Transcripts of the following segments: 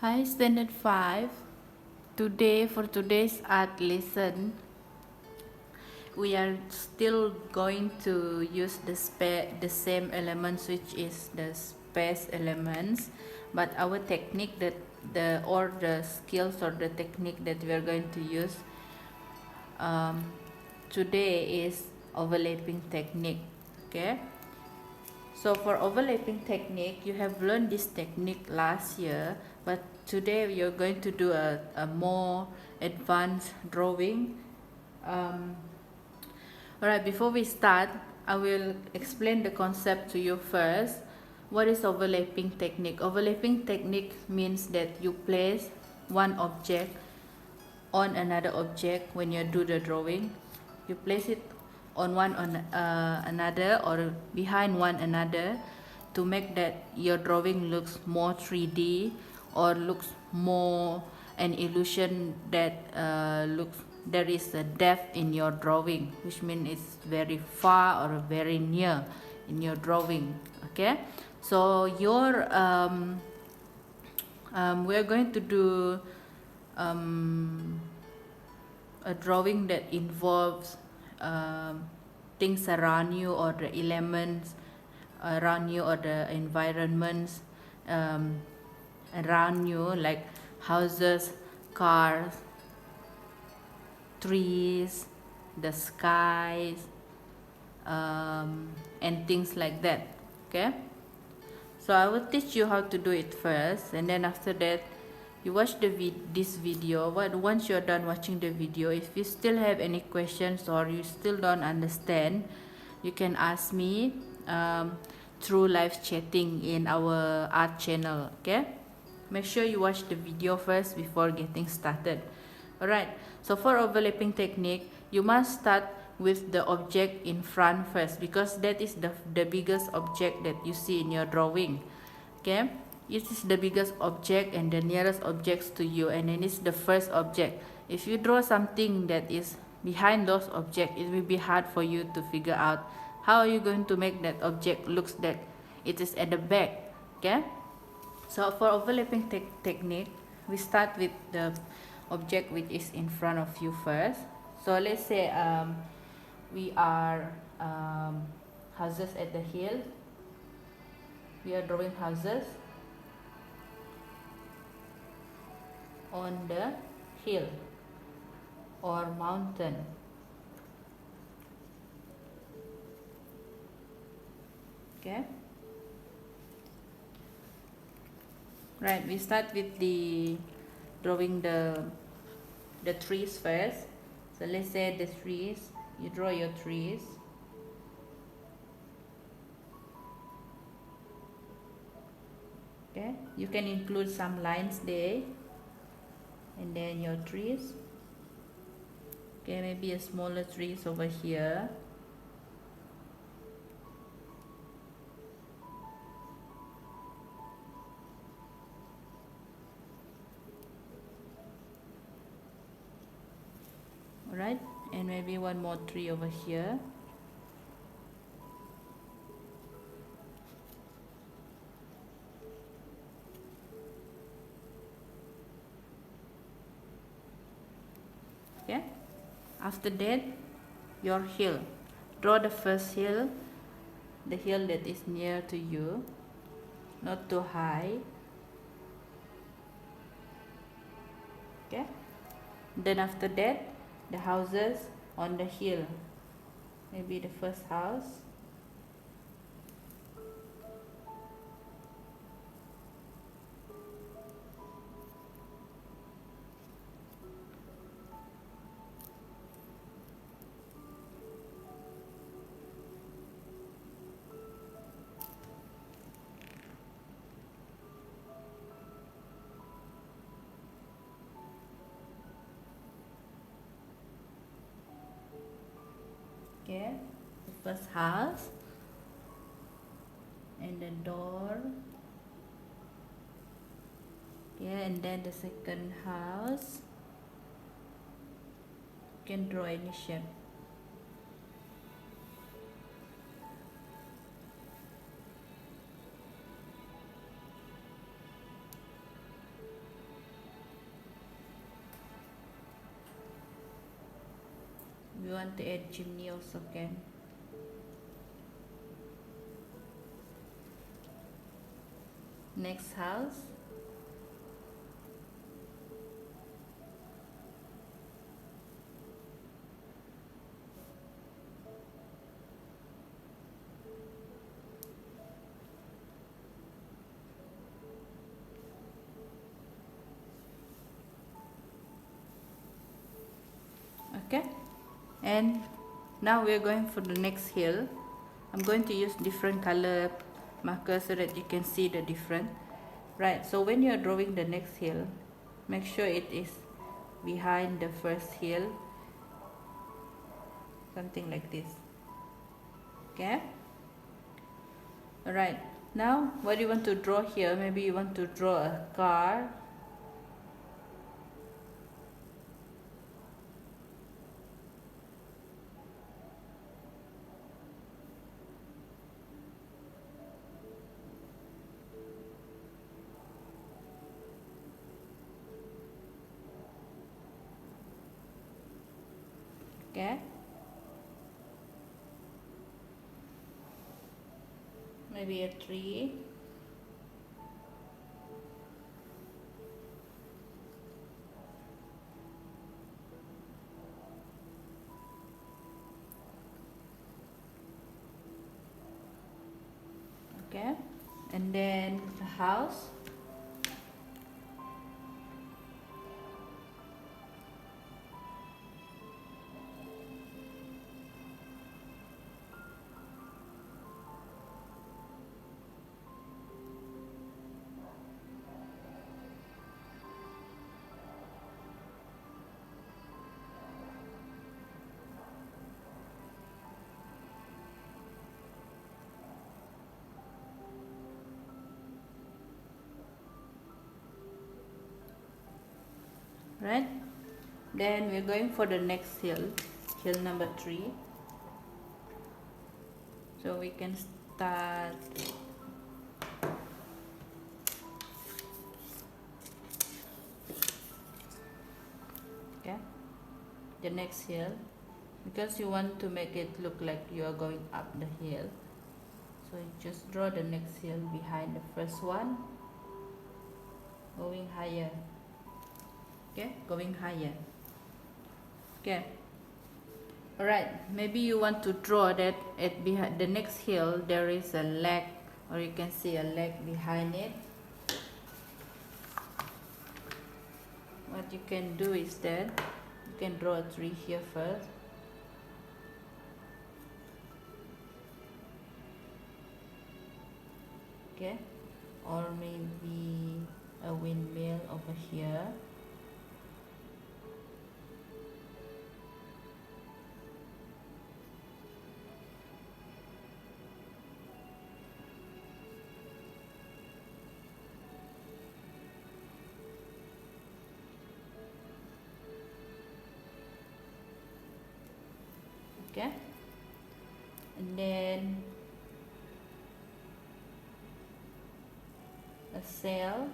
Hi, Standard 5. Today, for today's art lesson, we are still going to use the same elements, which is the space elements, but our technique the skills or the technique that we are going to use um, today is overlapping technique. Okay. So for overlapping technique, you have learned this technique last year, but today you're going to do a more advanced drawing. Alright, before we start, I will explain the concept to you first. What is overlapping technique? Overlapping technique means that you place one object on another object when you do the drawing. You place it on another or behind one another to make that your drawing looks more 3D or looks more an illusion that looks there is a depth in your drawing, which means it's very far or very near in your drawing. Okay, so we're going to do a drawing that involves things around you or the elements around you or the environments around you, like houses, cars, trees, the skies, and things like that. Okay, so I will teach you how to do it first, and then after that you watch this video. But once you're done watching the video, if you still have any questions or you still don't understand, you can ask me through live chatting in our art channel. Okay, make sure you watch the video first before getting started. Alright, so for overlapping technique, you must start with the object in front first, because that is the biggest object that you see in your drawing. Okay, it is the biggest object and the nearest objects to you, and then it's the first object. If you draw something that is behind those objects, it will be hard for you to figure out how are you going to make that object looks that it is at the back. Okay, so for overlapping technique, we start with the object which is in front of you first. So let's say we are houses at the hill. We are drawing houses on the hill or mountain. Okay, right, we start with the drawing the trees first. So let's say the trees, you draw your trees. Okay, you can include some lines there, and then your trees. Okay, maybe a smaller trees over here. Alright, and maybe one more tree over here. Okay, after that, your hill. Draw the first hill, the hill that is near to you, not too high. Okay, then after that, the houses on the hill. Maybe the first house. Okay, the first house and the door. Okay, and then the second house. You can draw any shape. we want to add chimney also can. Next house. Okay, and now we're going for the next hill. I'm going to use different color markers so that you can see the difference. Right, so when you're drawing the next hill, make sure it is behind the first hill, something like this. Okay, alright, now what do you want to draw here? Maybe you want to draw a car. Okay, maybe a tree. Okay, and then the house. Right, then we're going for the next hill, hill number 3. So we can start okay, the next hill, because you want to make it look like you are going up the hill, so you just draw the next hill behind the first one, going higher. Okay, going higher. Okay, alright, maybe you want to draw that at behind the next hill there is a lake, or you can see a lake behind it. What you can do is that you can draw a tree here first. Okay, or maybe a windmill over here. Okay, and then a sail.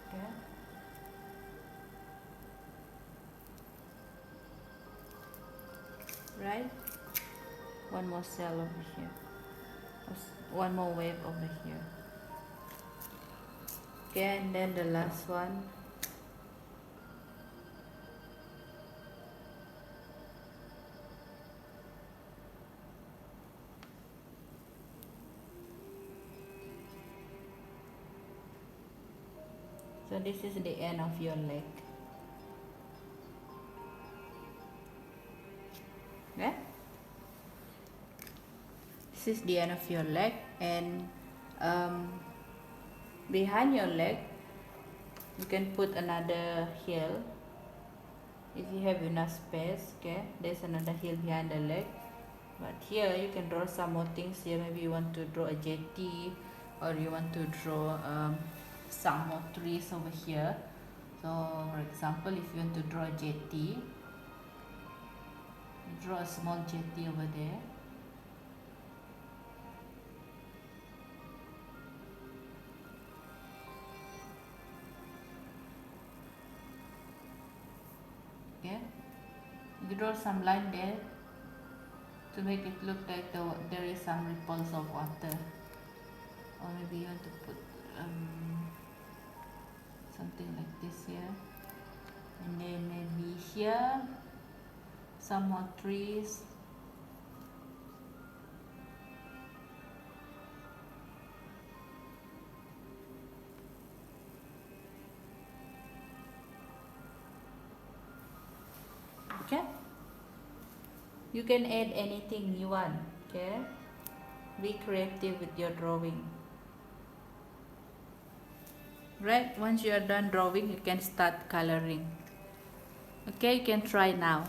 Okay, right, one more sail over here, one more wave over here. Okay, and then the last one. So this is the end of your leg. Okay, this is the end of your leg, and behind your leg you can put another hill if you have enough space. Okay, there's another hill behind the leg, but here you can draw some more things here. Maybe you want to draw a jetty, or you want to draw some more trees over here. So for example, if you want to draw a jetty, Draw a small jetty over there. Okay, you draw some line there to make it look like there is some ripples of water, or maybe you want to put something like this here, and then maybe here some more trees. Okay, you can add anything you want. Okay, be creative with your drawing. Right, once you are done drawing, you can start coloring. Okay, you can try now.